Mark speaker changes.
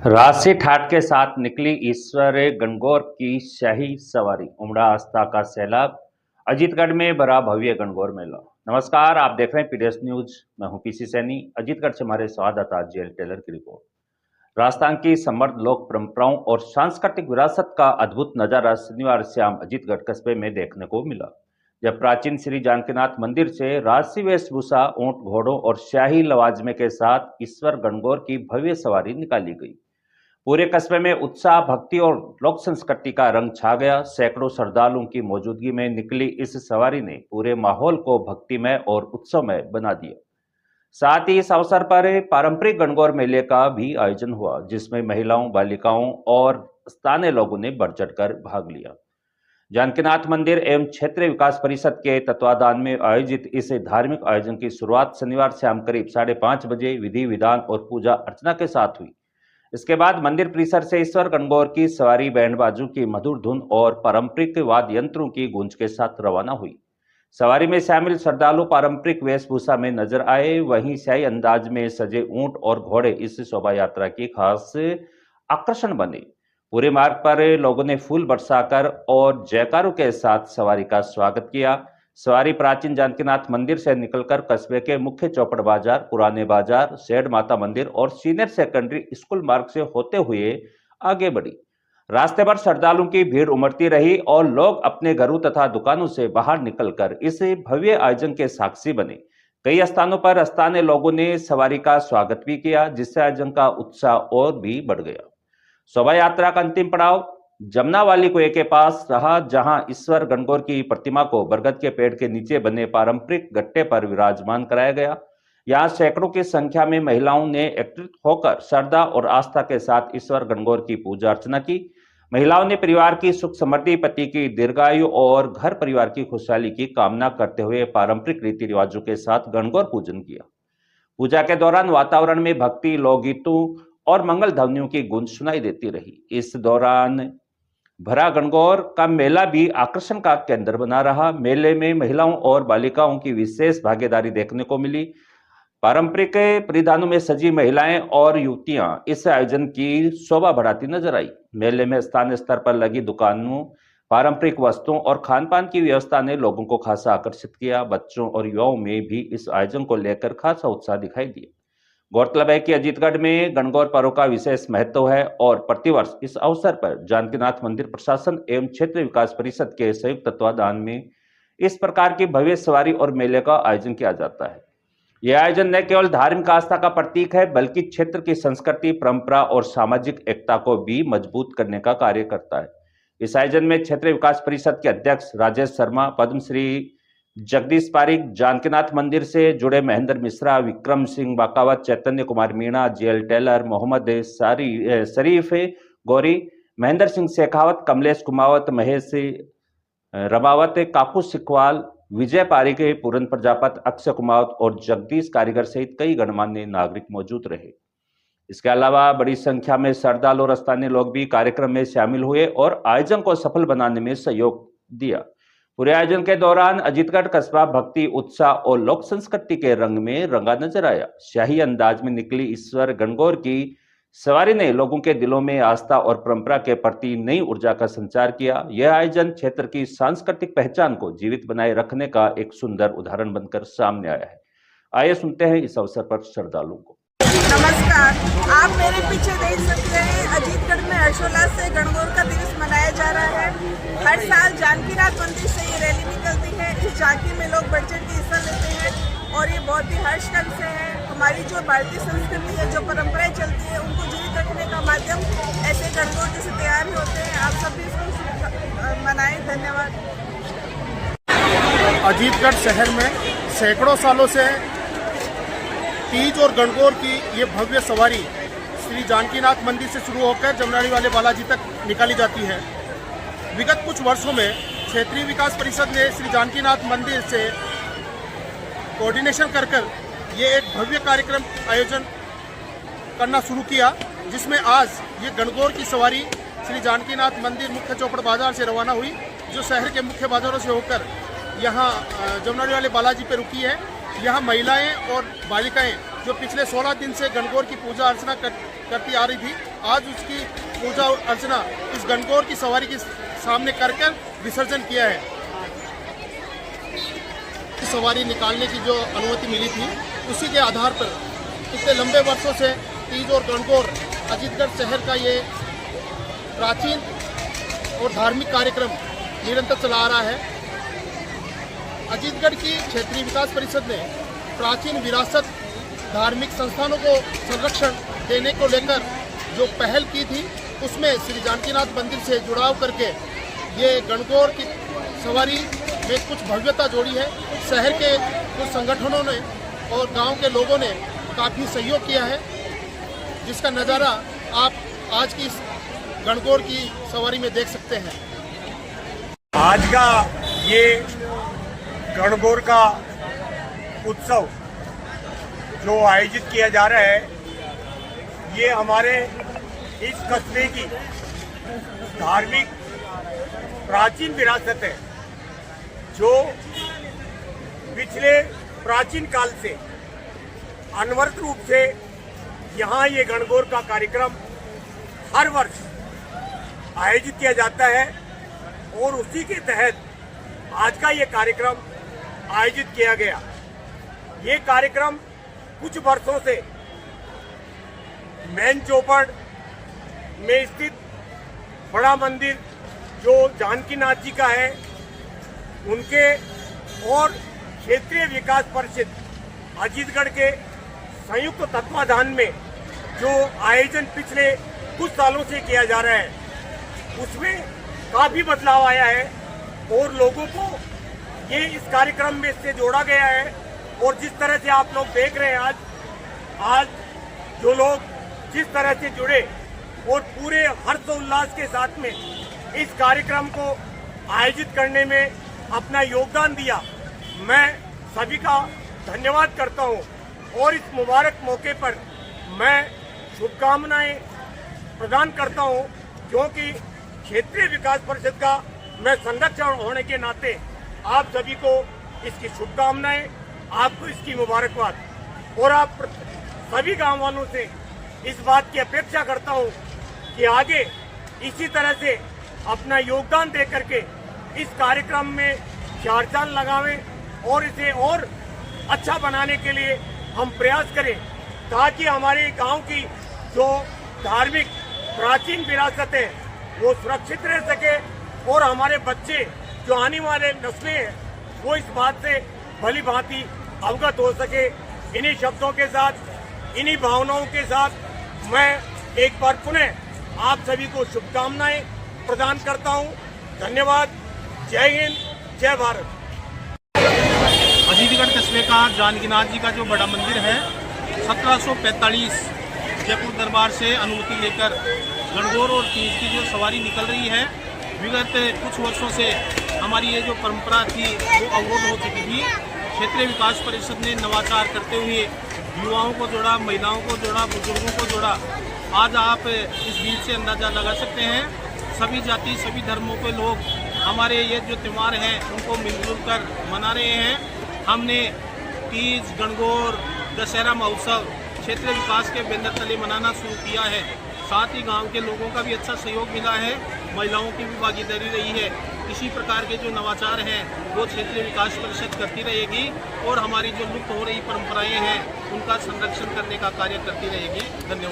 Speaker 1: राशि ठाट के साथ निकली ईश्वर गणगौर की शाही सवारी, उमड़ा आस्था का सैलाब। अजीतगढ़ में भरा भव्य गणगौर मेला। नमस्कार, आप देख रहे हैं पीडीएस न्यूज। मैं हूं पीसी सैनी। अजीतगढ़ से हमारे संवाददाता जेल टेलर की रिपोर्ट। राजस्थान की समृद्ध लोक परंपराओं और सांस्कृतिक विरासत का अद्भुत नजारा शनिवार शाम अजीतगढ़ कस्बे में देखने को मिला, जब प्राचीन श्री जानकीनाथ मंदिर से राजसी वेशभूषा, ऊंट, घोड़ों और शाही लवाजमे के साथ ईश्वर गणगौर की भव्य सवारी निकाली गई। पूरे कस्बे में उत्साह, भक्ति और लोक संस्कृति का रंग छा गया। सैकड़ों श्रद्धालुओं की मौजूदगी में निकली इस सवारी ने पूरे माहौल को भक्तिमय और उत्सवमय बना दिया। साथ ही इस अवसर पर पारंपरिक गणगौर मेले का भी आयोजन हुआ, जिसमें महिलाओं, बालिकाओं और स्थानीय लोगों ने बढ़ चढ़कर भाग लिया। जानकीनाथ मंदिर एवं क्षेत्रीय विकास परिषद के तत्वाधान में आयोजित इस धार्मिक आयोजन की शुरुआत शनिवार शाम करीब 5:30 बजे विधि विधान और पूजा अर्चना के साथ हुई। इसके बाद मंदिर परिसर से ईश्वर गणगौर की सवारी बैंड बाजों की मधुर धुन और पारंपरिक वाद्य यंत्रों की गूंज के साथ रवाना हुई। सवारी में शामिल श्रद्धालु पारंपरिक वेशभूषा में नजर आए, वहीं शाही अंदाज में सजे ऊंट और घोड़े इस शोभा यात्रा की खास आकर्षण बने। पूरे मार्ग पर लोगों ने फूल बरसाकर और जयकारों के साथ सवारी का स्वागत किया। सवारी प्राचीन जानकीनाथ मंदिर से निकलकर कस्बे के मुख्य चौपड़ बाजार, पुराने बाजार, शेड माता मंदिर और सीनियर सेकेंडरी स्कूल मार्ग से होते हुए आगे बढ़ी। रास्ते पर श्रद्धालुओं की भीड़ उमड़ती रही और लोग अपने घरों तथा दुकानों से बाहर निकलकर इस भव्य आयोजन के साक्षी बने। कई स्थानों पर स्थानीय लोगों ने सवारी का स्वागत भी किया, जिससे आयोजन का उत्साह और भी बढ़ गया। शोभा यात्रा का अंतिम पड़ाव जमनावाली कुएं के पास रहा, जहां ईश्वर गणगौर की प्रतिमा को बरगद के पेड़ के नीचे बने पारंपरिक गट्टे पर विराजमान कराया गया। यहां सैकड़ों की संख्या में महिलाओं ने एकत्रित होकर श्रद्धा और आस्था के साथ ईश्वर गणगौर की पूजा अर्चना की। महिलाओं ने परिवार की सुख समृद्धि, पति की दीर्घायु और घर परिवार की खुशहाली की कामना करते हुए पारंपरिक रीति रिवाजों के साथ गणगौर पूजन किया। पूजा के दौरान वातावरण में भक्ति, लोकगीतों और मंगल ध्वनियों की गूंज सुनाई देती रही। इस दौरान भरा गणगौर का मेला भी आकर्षण का केंद्र बना रहा। मेले में महिलाओं और बालिकाओं की विशेष भागीदारी देखने को मिली। पारंपरिक परिधानों में सजी महिलाएं और युवतियां इस आयोजन की शोभा बढ़ाती नजर आई। मेले में स्थानीय स्तर पर लगी दुकानों, पारंपरिक वस्तुओं और खान पान की व्यवस्था ने लोगों को खासा आकर्षित किया। बच्चों और युवाओं में भी इस आयोजन को लेकर खासा उत्साह दिखाई दिया। गौरतलब है कि अजीतगढ़ में गणगौर पर्व का विशेष महत्व है और प्रतिवर्ष इस अवसर पर जानकीनाथ मंदिर प्रशासन एवं क्षेत्रीय विकास परिषद के संयुक्त तत्वाधान में इस प्रकार की भव्य सवारी और मेले का आयोजन किया जाता है। यह आयोजन न केवल धार्मिक आस्था का प्रतीक है, बल्कि क्षेत्र की संस्कृति, परंपरा और सामाजिक एकता को भी मजबूत करने का कार्य करता है। इस आयोजन में क्षेत्रीय विकास परिषद के अध्यक्ष राजेश शर्मा, पद्मश्री जगदीश पारिक, जानकीनाथ मंदिर से जुड़े महेंद्र मिश्रा, विक्रम सिंह बाकावत, चैतन्य कुमार मीणा, जेल टेलर, मोहम्मद शरीफ गौरी, महेंद्र सिंह शेखावत, कमलेश कुमावत, महेश रमावत, काकू सिखवाल, विजय पारिक, पूरन प्रजापत, अक्षय कुमावत और जगदीश कारीगर सहित कई गणमान्य नागरिक मौजूद रहे। इसके अलावा बड़ी संख्या में श्रद्धालु और स्थानीय लोग भी कार्यक्रम में शामिल हुए और आयोजन को सफल बनाने में सहयोग दिया। पूरे आयोजन के दौरान अजीतगढ़ कस्बा भक्ति, उत्साह और लोक संस्कृति के रंग में रंगा नजर आया। शाही अंदाज में निकली ईश्वर गणगौर की सवारी ने लोगों के दिलों में आस्था और परंपरा के प्रति नई ऊर्जा का संचार किया। यह आयोजन क्षेत्र की सांस्कृतिक पहचान को जीवित बनाए रखने का एक सुंदर उदाहरण बनकर सामने आया है। आइए सुनते हैं इस अवसर पर श्रद्धालुओं को।
Speaker 2: नमस्कार, आप मेरे पीछे देख सकते हैं अजीतगढ़ में हर्षोल्लास से गणगौर का दिवस मनाया जा रहा है। हर साल जानकीनाथ मंदिर से ये रैली निकलती है। इस झांकी में लोग बढ़ चढ़ के हिस्सा लेते हैं और ये बहुत ही हर्ष ढंग से है। हमारी जो भारतीय संस्कृति है, जो परंपराएं चलती है, उनको जीवित रखने का माध्यम ऐसे गणगौर जैसे तैयार होते हैं। आप सभी इसको मनाएं। धन्यवाद।
Speaker 3: अजीतगढ़ शहर में सैकड़ों सालों से तीज और गणगौर की ये भव्य सवारी श्री जानकीनाथ मंदिर से शुरू होकर जमनाड़ी वाले बालाजी तक निकाली जाती है। विगत कुछ वर्षों में क्षेत्रीय विकास परिषद ने श्री जानकीनाथ मंदिर से कोऑर्डिनेशन कर ये एक भव्य कार्यक्रम आयोजन करना शुरू किया, जिसमें आज ये गणगौर की सवारी श्री जानकीनाथ मंदिर मुख्य चौपड़ बाजार से रवाना हुई, जो शहर के मुख्य बाजारों से होकर यहाँ जमनाड़ी वाले बालाजी पे रुकी है। यहाँ महिलाएं और बालिकाएं जो पिछले 16 दिन से गणगौर की पूजा अर्चना करती आ रही थी, आज उसकी पूजा और अर्चना इस गणगौर की सवारी के सामने कर विसर्जन किया है। सवारी निकालने की जो अनुमति मिली थी उसी के आधार पर इतने लंबे वर्षों से तीज और गणगौर अजीतगढ़ शहर का ये प्राचीन और धार्मिक कार्यक्रम निरंतर चला आ रहा है। अजीतगढ़ की क्षेत्रीय विकास परिषद ने प्राचीन विरासत धार्मिक संस्थानों को संरक्षण देने को लेकर जो पहल की थी उसमें श्री जानकीनाथ मंदिर से जुड़ाव करके ये गणगौर की सवारी में कुछ भव्यता जोड़ी है। शहर के कुछ संगठनों ने और गांव के लोगों ने काफ़ी सहयोग किया है, जिसका नज़ारा आप आज की इस गणगौर की सवारी में देख सकते हैं।
Speaker 4: आज का ये गणगौर का उत्सव जो आयोजित किया जा रहा है, ये हमारे इस कस्बे की धार्मिक प्राचीन विरासत है, जो पिछले प्राचीन काल से अनवरत रूप से यहाँ ये गणगौर का कार्यक्रम हर वर्ष आयोजित किया जाता है और उसी के तहत आज का ये कार्यक्रम आयोजित किया गया। ये कार्यक्रम कुछ वर्षों से मैन चौपड़ में स्थित बड़ा मंदिर जो जानकीनाथ जी का है, उनके और क्षेत्रीय विकास परिषद अजीतगढ़ के संयुक्त तत्वाधान में जो आयोजन पिछले कुछ सालों से किया जा रहा है, उसमें काफी बदलाव आया है और लोगों को ये इस कार्यक्रम में से जोड़ा गया है। और जिस तरह से आप लोग देख रहे हैं आज जो लोग जिस तरह से जुड़े और पूरे हर्षोल्लास के साथ में इस कार्यक्रम को आयोजित करने में अपना योगदान दिया, मैं सभी का धन्यवाद करता हूं। और इस मुबारक मौके पर मैं शुभकामनाएं प्रदान करता हूं, क्योंकि क्षेत्रीय विकास परिषद का मैं संरक्षण होने के नाते आप सभी को इसकी शुभकामनाएं, आपको इसकी मुबारकबाद। और आप सभी गांव वालों से इस बात की अपेक्षा करता हूं कि आगे इसी तरह से अपना योगदान दे करके इस कार्यक्रम में चार चांद लगावें और इसे और अच्छा बनाने के लिए हम प्रयास करें, ताकि हमारे गांव की जो धार्मिक प्राचीन विरासत है वो सुरक्षित रह सके और हमारे बच्चे जो आने वाले नस्लें हैं वो इस बात से भली भांति अवगत हो सके। इन्हीं शब्दों के साथ, इन्हीं भावनाओं के साथ मैं एक बार पुनः आप सभी को शुभकामनाएं प्रदान करता हूं। धन्यवाद। जय हिंद, जय भारत।
Speaker 5: अजीतगढ़ कस्बे का जानकीनाथ जी का जो बड़ा मंदिर है, 1745 जयपुर दरबार से अनुमति लेकर गणगौर और तीज की जो सवारी निकल रही है, विगत कुछ वर्षों से हमारी ये जो परंपरा थी वो अवरुद्ध हो चुकी थी। क्षेत्रीय विकास परिषद ने नवाचार करते हुए युवाओं को जोड़ा, महिलाओं को जोड़ा, बुजुर्गों को जोड़ा। आज आप इस भीड़ से अंदाज़ा लगा सकते हैं, सभी जाति सभी धर्मों के लोग हमारे ये जो त्यौहार हैं उनको मिलजुल कर मना रहे हैं। हमने तीज, गणगौर, दशहरा महोत्सव क्षेत्रीय विकास के बैनर तले मनाना शुरू किया है। साथ ही गांव के लोगों का भी अच्छा सहयोग मिला है, महिलाओं की भी भागीदारी रही है। इसी प्रकार के जो नवाचार हैं वो क्षेत्रीय विकास परिषद करती रहेगी और हमारी जो लुप्त हो रही परंपराएं हैं उनका संरक्षण करने का कार्य करती रहेगी। धन्यवाद।